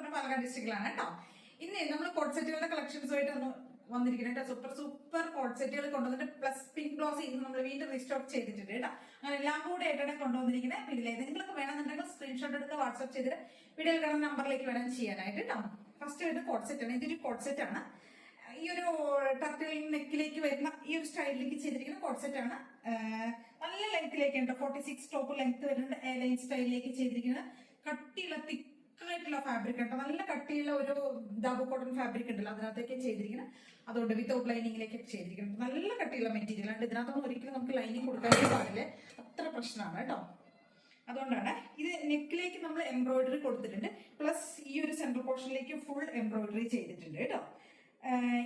പറഞ്ഞ പാലക്കാട് ഡിസ്ട്രിക്റ്റിലാണ് കേട്ടോ. ഇന്ന് നമ്മൾ കോഡ് സെറ്റുകളുടെ കളക്ഷൻസുമായിട്ട് വന്നിരിക്കുന്നത് സൂപ്പർ സൂപ്പർ കോഡ് സെറ്റുകൾ കൊണ്ടുവന്നിട്ട് പ്ലസ് പിങ്ക് ഗ്ലോസ് ഇന്ന് നമ്മൾ വീണ്ടും റീസ്റ്റോക്ക് ചെയ്തിട്ടുണ്ട് കേട്ടോ. അങ്ങനെ എല്ലാം കൂടെ ആയിട്ടാണ് കൊണ്ടുവന്നിരിക്കുന്നത്. ഇതിൽ ഏതെങ്കിലും വേണമെന്നുണ്ടെങ്കിൽ സ്ക്രീൻഷോട്ട് എടുത്ത് വാട്സ്ആപ്പ് ചെയ്തിട്ട് വീഡിയോയിൽ കാണുന്ന നമ്പറിലേക്ക് വേണം ചെയ്യാനായിട്ട് കേട്ടോ. ഫസ്റ്റ് വരുന്നത് കോഡ് സെറ്റ് ആണ്. ഇതൊരു കോഡ് സെറ്റ് ആണ്. ഈ ഒരു ടർട്ടിൽ നെക്കിലേക്ക് വരുന്ന ഈ ഒരു സ്റ്റൈലിലേക്ക് ചെയ്തിരിക്കുന്ന കോഡ് സെറ്റ് ആണ്. നല്ല ലെങ്ത്തിലേക്ക് ഉണ്ട്. 46 ടോപ്പ് ലെങ്ത് വരുന്നുണ്ട്. എ ലൈൻ സ്റ്റൈലിലേക്ക് ചെയ്തിരിക്കുന്ന കട്ടിയുള്ള തിക്കായിട്ടുള്ള ഫാബ്രിക് ഉണ്ട്. നല്ല കട്ടിയുള്ള ഒരു ഡബിൾ കോട്ടൺ ഫാബ്രിക് ഉണ്ടല്ലോ, അതിനകത്തേക്ക് ചെയ്തിരിക്കുന്നത്. അതുകൊണ്ട് വിത്തൗട്ട് ലൈനിങ്ങിലേക്ക് ചെയ്തിരിക്കുന്നത്. നല്ല കട്ടിയുള്ള മെറ്റീരിയൽ ആണ്. ഇതിനകത്തൊന്നും ഒരിക്കലും നമുക്ക് ലൈനിങ് കൊടുക്കാനേ പാടില്ല, അത്ര പ്രശ്നമാണ് കേട്ടോ. അതുകൊണ്ടാണ് ഇത് നെക്കിലേക്ക് നമ്മൾ എംബ്രോയിഡറി കൊടുത്തിട്ടുണ്ട്. പ്ലസ് ഈ ഒരു സെൻട്രൽ പോർഷനിലേക്ക് ഫുൾ എംബ്രോയിഡറി ചെയ്തിട്ടുണ്ട് കേട്ടോ.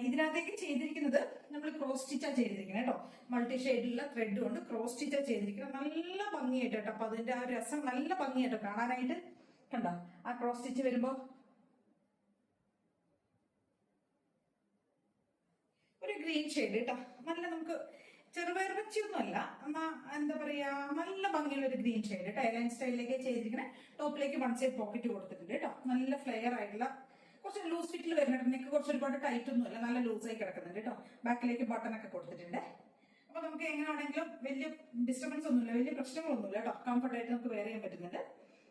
ഇതിനകത്തേക്ക് ചെയ്തിരിക്കുന്നത് നമ്മൾ ക്രോസ് സ്റ്റിച്ചാണ് ചെയ്തിരിക്കുന്നത് കേട്ടോ. മൾട്ടി ഷെയ്ഡിലുള്ള ത്രെഡ് കൊണ്ട് ക്രോസ് സ്റ്റിച്ചാണ് ചെയ്തിരിക്കുന്നത്. നല്ല ഭംഗിയായിട്ട് കേട്ടോ. അപ്പൊ അതിന്റെ ആ രസം നല്ല ഭംഗിയായിട്ടോ കാണാനായിട്ട്. കണ്ടോ ആ ക്രോസ് സ്റ്റിച്ച് വരുമ്പോ ഒരു ഗ്രീൻ ഷെയ്ഡ് കേട്ടോ. നല്ല നമുക്ക് ചെറുപയർ പച്ചയൊന്നും അല്ല, എന്നാ എന്താ പറയാ, നല്ല ഭംഗിയുള്ള ഒരു ഗ്രീൻ ഷെയ്ഡ് കേട്ടോ. എലൈൻ സ്റ്റൈലിലേക്ക് ചെയ്തിരിക്കുന്നത്. ടോപ്പിലേക്ക് 1 സൈഡ് പോക്കറ്റ് കൊടുത്തിട്ടുണ്ട് കേട്ടോ. നല്ല ഫ്ലെയർ ആയിട്ടുള്ള കുറച്ച് ലൂസ് ഫിറ്റിൽ വരുന്നുണ്ട്. നെക്ക് കുറച്ച് ഒരുപാട് ടൈറ്റ് ഒന്നും അല്ല, നല്ല ലൂസായി കിടക്കുന്നുണ്ട് കേട്ടോ. ബാക്കിലേക്ക് ബട്ടൺ ഒക്കെ കൊടുത്തിട്ടുണ്ട്. അപ്പൊ നമുക്ക് എങ്ങനെയാണെങ്കിലും വലിയ ഡിസ്റ്റർബൻസ് ഒന്നുമില്ല, വലിയ പ്രശ്നങ്ങളൊന്നുമില്ല കേട്ടോ. കംഫർട്ട് ആയിട്ട് നമുക്ക് വെയർ ചെയ്യാൻ പറ്റുന്നുണ്ട്.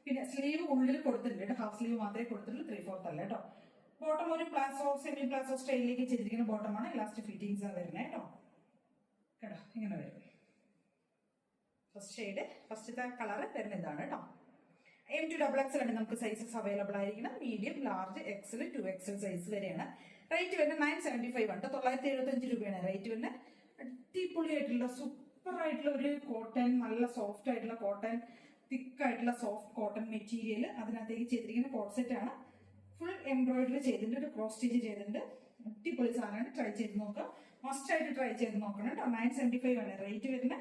പിന്നെ സ്ലീവ് ഉള്ളിൽ കൊടുത്തിട്ടുണ്ട്. ഹാഫ് സ്ലീവ് മാത്രമേ കൊടുത്തിട്ടുള്ളൂ, 3/4 അല്ല കേട്ടോ. ബോട്ടം ഒരു പ്ലാസോ സെമി പ്ലാസോ സ്റ്റൈലിലേക്ക് ചെയ്തിരിക്കുന്ന ബോട്ടമാണ്. ഇലാസ്റ്റിക് ഫിറ്റിംഗ്സ് ആണ് വരുന്നത് കേട്ടോ. കേട്ടോ ഇങ്ങനെ വരും. ഫസ്റ്റ് ഷെയ്ഡ് ഫസ്റ്റത്തെ കളർ വരുന്ന ഇതാണ് കേട്ടോ. M2XXL ആണ് നമുക്ക് സൈസസ് അവൈലബിൾ ആയിരിക്കണം. Medium, large, XL, 2XL size വരെയാണ്. റേറ്റ് വരുന്നത് 975 ആണ്. 975 രൂപയാണ് റേറ്റ് വരുന്നത്. അടിപൊളിയായിട്ടുള്ള സൂപ്പർ ആയിട്ടുള്ള ഒരു കോട്ടൺ, നല്ല സോഫ്റ്റ് ആയിട്ടുള്ള കോട്ടൺ, തിക്കായിട്ടുള്ള സോഫ്റ്റ് കോട്ടൺ മെറ്റീരിയൽ അതിനകത്തേക്ക് ചെയ്തിരിക്കുന്ന കോഡ് സെറ്റ് ആണ്. ഫുൾ എംബ്രോയിഡറി ചെയ്തിട്ടുണ്ട്, ഒരു ക്രോസ് സ്റ്റിച്ച് ചെയ്തിട്ടുണ്ട്. അടിപൊളി സാധനമാണ്. ട്രൈ ചെയ്ത് നോക്കുക, മസ്റ്റ് ആയിട്ട് ട്രൈ ചെയ്ത് നോക്കണം കേട്ടോ. 975 ആണ് റേറ്റ് വരുന്നത്.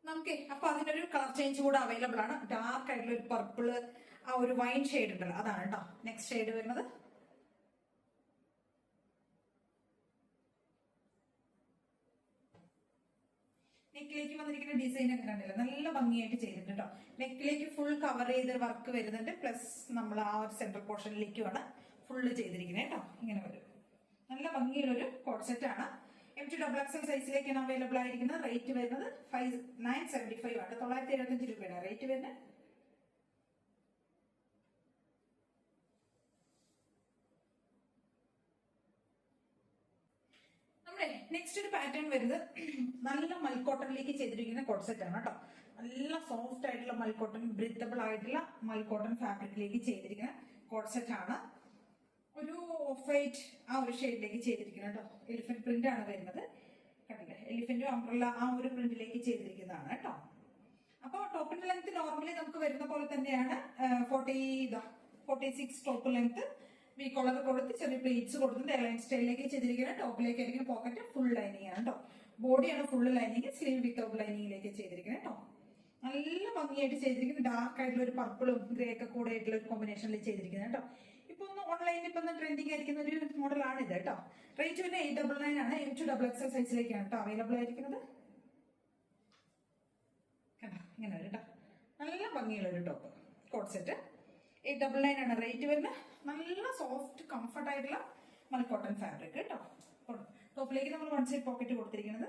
നമുക്ക് അപ്പൊ അതിനൊരു കളർ ചേഞ്ച് കൂടെ അവൈലബിൾ ആണ്. ഡാർക്ക് ആയിട്ടുള്ള ഒരു പർപ്പിള്, ആ ഒരു വൈൻ ഷെയ്ഡ് ഉണ്ടല്ലോ, അതാണ് കേട്ടോ നെക്സ്റ്റ് ഷെയ്ഡ് വരുന്നത്. നെക്കിലേക്ക് വന്നിരിക്കുന്ന ഡിസൈൻ ഒക്കെ കണ്ടില്ല, നല്ല ഭംഗിയായിട്ട് ചെയ്തിട്ടുണ്ട് കേട്ടോ. നെക്കിലേക്ക് ഫുൾ കവർ ചെയ്ത് വർക്ക് വരുന്നുണ്ട്. പ്ലസ് നമ്മൾ ആ ഒരു സെൻട്രൽ പോർഷനിലേക്കുമാണ് ഫുള്ള് ചെയ്തിരിക്കുന്നത് കേട്ടോ. ഇങ്ങനെ വരും. നല്ല ഭംഗിയുള്ളൊരു കോഡ് സെറ്റ് ആണ്. M2XXL സൈസിലേക്കാണ് അവൈലബിൾ ആയിരിക്കുന്നത്. റേറ്റ് വരുന്നത് 975 ആണ്. 975 രൂപയാണ് റേറ്റ് വരുന്നത്. നമ്മുടെ നെക്സ്റ്റ് ഒരു പാറ്റേൺ വരുന്നത് നല്ല മൽക്കോട്ടണിലേക്ക് ചെയ്തിരിക്കുന്ന കോഡ് സെറ്റ് ആണ് കേട്ടോ. നല്ല സോഫ്റ്റ് ആയിട്ടുള്ള മൽക്കോട്ടൺ, ബ്രീത്തബിൾ ആയിട്ടുള്ള മൽക്കോട്ടൺ ഫാബ്രിക്കിലേക്ക് ചെയ്തിരിക്കുന്ന കോഡ് സെറ്റ് ആണ്. ഒരു ഓഫ് വൈറ്റ് ആ ഒരു ഷെയ്ഡിലേക്ക് ചെയ്തിരിക്കുന്നത് കേട്ടോ. എലിഫന്റ് പ്രിന്റ് ആണ് വരുന്നത്. കണ്ടില്ലേ, എലിഫന്റും അംബ്രല്ല ആ ഒരു പ്രിന്റിലേക്ക് ചെയ്തിരിക്കുന്നതാണ് കേട്ടോ. അപ്പൊ ടോപ്പിന്റെ ലെങ്ത് നോർമലി നമുക്ക് വരുന്ന പോലെ തന്നെയാണ്. 46 ടോപ്പ് ലെങ്ത്. വി കോളർ കൊടുത്ത് ചെറിയ പ്ലേറ്റ്സ് കൊടുത്തിട്ട് എലൈൻ സ്റ്റൈലിലേക്ക് ചെയ്തിരിക്കുന്നത്. ടോപ്പിലേക്ക് ആയിരിക്കും പോക്കറ്റ് ഫുൾ ലൈനിങ് ആണ് കേട്ടോ. ബോഡിയാണ് ഫുൾ ലൈനിങ്. സ്ലീവ് വിത്തൗട്ട് ലൈനിങ്ങിലേക്ക് ചെയ്തിരിക്കുന്നത് കേട്ടോ. നല്ല ഭംഗിയായിട്ട് ചെയ്തിരിക്കുന്നത്. ഡാർക്ക് ആയിട്ടുള്ള ഒരു പർപ്പിളും ഗ്രേ ഒക്കെ കൂടെ ആയിട്ടുള്ള ഒരു കോമ്പിനേഷനിൽ ചെയ്തിരിക്കുന്നത് കേട്ടോ. ഇപ്പൊ ഒന്ന് ഓൺലൈനിൽ ഇപ്പൊ ട്രെൻഡിങ് ആയിരിക്കുന്ന ഒരു മോഡലാണ് ഇത് കേട്ടോ. റേറ്റ് വരുന്നത് 899 ആണ്. M2XXL സൈസിലേക്കാണ് കേട്ടോ അവൈലബിൾ ആയിരിക്കുന്നത്. കണ്ടോ ഇങ്ങനെ വരും കേട്ടോ. നല്ല ഭംഗിയുള്ള ഒരു ടോപ്പ് കോഡ് സെറ്റ്. 899 ആണ് റേറ്റ് വരുന്നത്. നല്ല സോഫ്റ്റ് കംഫർട്ട് ആയിട്ടുള്ള മൽക്കോട്ടൺ ഫാബ്രിക് കേട്ടോ. ടോപ്പിലേക്ക് നമ്മൾ 1 സൈഡ് പോക്കറ്റ് കൊടുത്തിരിക്കുന്നത്.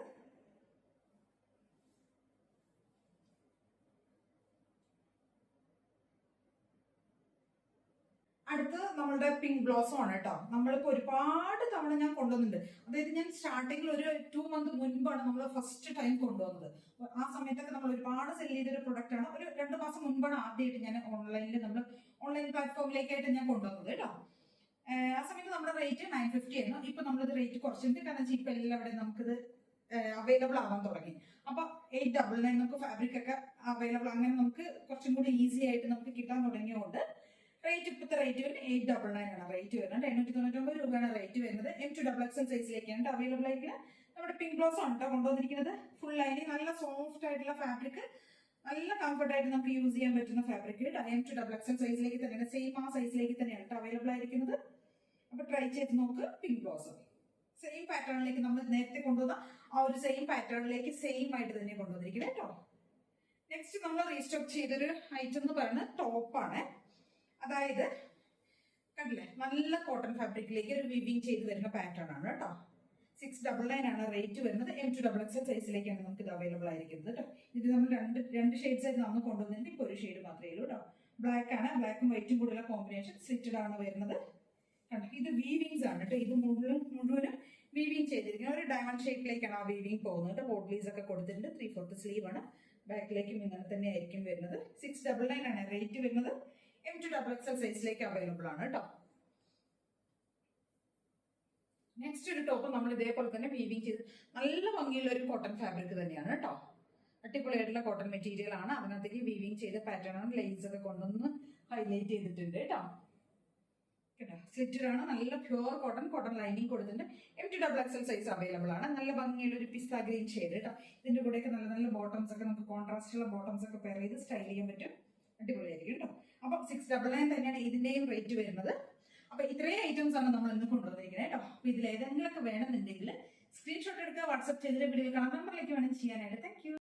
അടുത്ത് നമ്മളുടെ പിങ്ക് ബ്ലോസം ആണ് കേട്ടോ. നമ്മളിപ്പോ ഒരുപാട് തവണ ഞാൻ കൊണ്ടുവന്നിട്ടുണ്ട്. അതായത് ഞാൻ സ്റ്റാർട്ടിങ്ങിൽ ഒരു 2 മന്ത് മുൻപാണ് നമ്മൾ ഫസ്റ്റ് ടൈം കൊണ്ടുവന്നത്. ആ സമയത്തൊക്കെ നമ്മൾ ഒരുപാട് സെല് ചെയ്തൊരു പ്രൊഡക്റ്റ് ആണ്. ഒരു 2 മാസം മുൻപാണ് ആദ്യമായിട്ട് ഞാൻ നമ്മൾ ഓൺലൈൻ പ്ലാറ്റ്ഫോമിലേക്കായിട്ട് ഞാൻ കൊണ്ടുവന്നത് കേട്ടോ. ആ സമയത്ത് നമ്മുടെ റേറ്റ് 950 ആയിരുന്നു. ഇപ്പൊ നമ്മളിത് റേറ്റ് കുറച്ചിട്ട്, കാരണം വെച്ചാൽ ഇപ്പൊ എല്ലാവരുടെയും നമുക്കിത് അവൈലബിൾ ആവാൻ തുടങ്ങി. അപ്പൊ 899 നമുക്ക് ഫാബ്രിക് ഒക്കെ അവൈലബിൾ, അങ്ങനെ നമുക്ക് കുറച്ചും കൂടി ഈസി ആയിട്ട് നമുക്ക് കിട്ടാൻ തുടങ്ങിയതുകൊണ്ട് റേറ്റ് ഇപ്പോഴത്തെ റേറ്റ് വരുന്നത് 899 ആണ് റേറ്റ് വരുന്നത്. 899 രൂപയാണ് റേറ്റ് വരുന്നത്. M2XXL സൈസിലേക്കാണ് അവൈലബിൾ ആയിരിക്കുന്നത്. നമ്മുടെ പിങ്ക് ബ്ലോസം ആണ് കേട്ടോ കൊണ്ടുവന്നിരിക്കുന്നത്. ഫുൾ ലൈനിങ്, നല്ല സോഫ്റ്റ് ആയിട്ടുള്ള ഫാബ്രിക്, നല്ല കംഫർട്ട് ആയിട്ട് നമുക്ക് യൂസ് ചെയ്യാൻ പറ്റുന്ന ഫാബ്രിക്. M2XXL സൈസിലേക്ക് തന്നെയാണ്, സെയിം ആ സൈസിലേക്ക് തന്നെയാണ് കേട്ടോ അവൈലബിൾ ആയിരിക്കുന്നത്. അപ്പൊ ട്രൈ ചെയ്ത് നോക്ക്. പിങ്ക് ബ്ലോസം സെയിം പാറ്റേണിലേക്ക് നമ്മൾ നേരത്തെ കൊണ്ടുവന്ന ആ ഒരു സെയിം പാറ്റേണിലേക്ക് സെയിം ആയിട്ട് തന്നെ കൊണ്ടുവന്നിരിക്കുന്നത് കേട്ടോ. നെക്സ്റ്റ് നമ്മൾ റീസ്റ്റോക്ക് ചെയ്തൊരു ഐറ്റം എന്ന് പറയുന്നത് ടോപ്പാണ്. അതായത് കണ്ടില്ലേ, നല്ല കോട്ടൺ ഫാബ്രിക്കിലേക്ക് ഒരു വിവിങ് ചെയ്ത് വരുന്ന പാറ്റേൺ ആണ് കേട്ടോ. 699 ആണ് റേറ്റ് വരുന്നത്. M2XXL സൈസിലേക്കാണ് നമുക്ക് ഇത് അവൈലബിൾ ആയിരിക്കുന്നത് കേട്ടോ. ഇത് നമ്മൾ രണ്ട് ഷെയ്ഡ്സ് ആയിട്ട് നമ്മൾ കൊണ്ടുവന്നിട്ട് ഇപ്പോൾ ഒരു ഷെയ്ഡ് മാത്രമേ ഉള്ളൂ കേട്ടോ. ബ്ലാക്ക് ആണ്, ബ്ലാക്കും വൈറ്റും കൂടെയുള്ള കോമ്പിനേഷൻ സ്ലിറ്റഡ് ആണ് വരുന്നത് കണ്ടോ. ഇത് വീവിങ്സ് ആണ് കേട്ടോ. ഇത് മുഴുവനും വീവിങ് ചെയ്തിരിക്കുന്നത് ഒരു ഡയമണ്ട് ഷേപ്പിലേക്കാണ് ആ വീവിങ് പോകുന്നത് കേട്ടോ. ബോട്ട്ലീസ് ഒക്കെ കൊടുത്തിട്ടുണ്ട്. 3/4 സ്ലീവ് ആണ്. ബാക്കിലേക്കും ഇങ്ങനെ തന്നെ ആയിരിക്കും വരുന്നത്. 699 ആണ് റേറ്റ് വരുന്നത്. M2XXL സൈസിലേക്ക് അവൈലബിൾ ആണ് കേട്ടോ. നെക്സ്റ്റ് ഒരു ടോപ്പ് നമ്മൾ ഇതേപോലെ തന്നെ വീവിങ് ചെയ്ത് നല്ല ഭംഗിയുള്ള ഒരു കോട്ടൺ ഫാബ്രിക് തന്നെയാണ് കേട്ടോ. അടിപൊളിയായിട്ടുള്ള കോട്ടൺ മെറ്റീരിയൽ ആണ്. അതിനകത്തേക്ക് വീവിങ് ചെയ്ത പാറ്റേൺ ആണ്. ലേസ് ഒക്കെ കൊണ്ടൊന്ന് ഹൈലൈറ്റ് ചെയ്തിട്ടുണ്ട് കേട്ടോ. കേട്ടോ, സ്ലിറ്റഡ് ആണ്. നല്ല പ്യുവർ കോട്ടൺ ലൈനിങ് കൊടുത്തിട്ടുണ്ട്. M2XXL സൈസ് അവൈലബിൾ ആണ്. നല്ല ഭംഗിയുള്ള ഒരു പിസ്ത ഗ്രീൻ ഷെയ്ഡ് കേട്ടോ. ഇതിന്റെ കൂടെയൊക്കെ നല്ല നല്ല ബോട്ടംസ് ഒക്കെ നമുക്ക് കോൺട്രാസ്റ്റ് ഉള്ള ബോട്ടംസ് ഒക്കെ പെയർ ചെയ്ത് സ്റ്റൈൽ ചെയ്യാൻ പറ്റും. അടിപൊളിയായിരിക്കും കേട്ടോ. അപ്പം 699 തന്നെയാണ് ഇതിന്റെയും റേറ്റ് വരുന്നത്. അപ്പൊ ഇത്രയും ഐറ്റംസ് ആണ് നമ്മൾ ഇന്ന് കൊണ്ടുവന്നിരിക്കുന്നത് കേട്ടോ. അപ്പൊ ഇതിൽ ഏതെങ്കിലുമൊക്കെ വേണമെന്നുണ്ടെങ്കിൽ സ്ക്രീൻഷോട്ട് എടുക്കുക, വാട്സ്ആപ്പ് ചെയ്തിട്ട് വീഡിയോ കാണാൻ നമ്പറിലേക്ക് വേണം ചെയ്യാനായിട്ട്. Thank you.